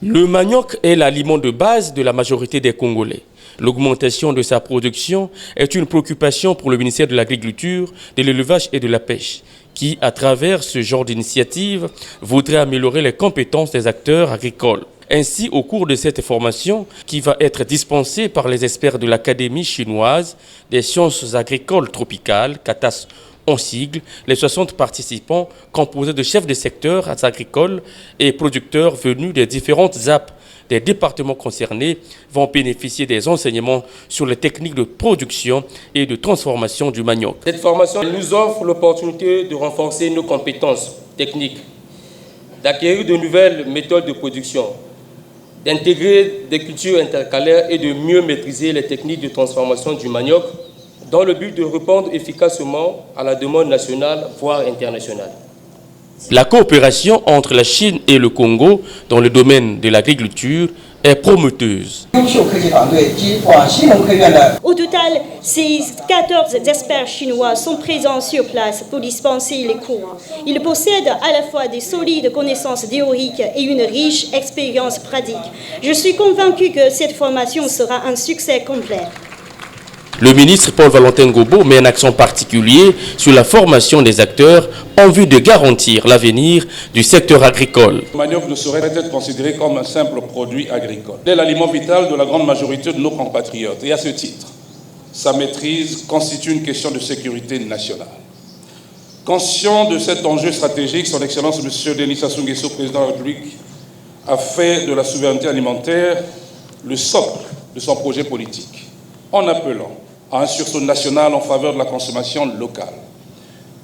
Le manioc est l'aliment de base de la majorité des Congolais. L'augmentation de sa production est une préoccupation pour le ministère de l'Agriculture, de l'Élevage et de la Pêche, qui, à travers ce genre d'initiative, voudrait améliorer les compétences des acteurs agricoles. Ainsi, au cours de cette formation, qui va être dispensée par les experts de l'Académie chinoise des sciences agricoles tropicales, CATAS en sigle, les 60 participants, composés de chefs de secteur agricoles et producteurs venus des différentes ZAP des départements concernés, vont bénéficier des enseignements sur les techniques de production et de transformation du manioc. Cette formation nous offre l'opportunité de renforcer nos compétences techniques, d'acquérir de nouvelles méthodes de production, d'intégrer des cultures intercalaires et de mieux maîtriser les techniques de transformation du manioc dans le but de répondre efficacement à la demande nationale, voire internationale. La coopération entre la Chine et le Congo dans le domaine de l'agriculture est prometteuse. Au total, ces 14 experts chinois sont présents sur place pour dispenser les cours. Ils possèdent à la fois des solides connaissances théoriques et une riche expérience pratique. Je suis convaincu que cette formation sera un succès complet. Le ministre Paul-Valentin Gobo met un accent particulier sur la formation des acteurs en vue de garantir l'avenir du secteur agricole. Le manioc ne saurait être considéré comme un simple produit agricole. Il est l'aliment vital de la grande majorité de nos compatriotes et à ce titre, sa maîtrise constitue une question de sécurité nationale. Conscient de cet enjeu stratégique, son Excellence M. Denis Sassou Nguesso, président de la République, a fait de la souveraineté alimentaire le socle de son projet politique, en appelant à un sursaut national en faveur de la consommation locale.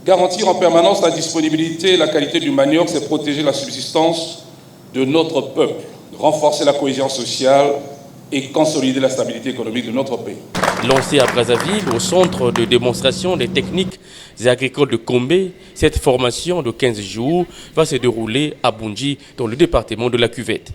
Garantir en permanence la disponibilité et la qualité du manioc, c'est protéger la subsistance de notre peuple, renforcer la cohésion sociale et consolider la stabilité économique de notre pays. Lancée à Brazzaville, au centre de démonstration des techniques agricoles de Combé, cette formation de 15 jours va se dérouler à Bundji, dans le département de la Cuvette.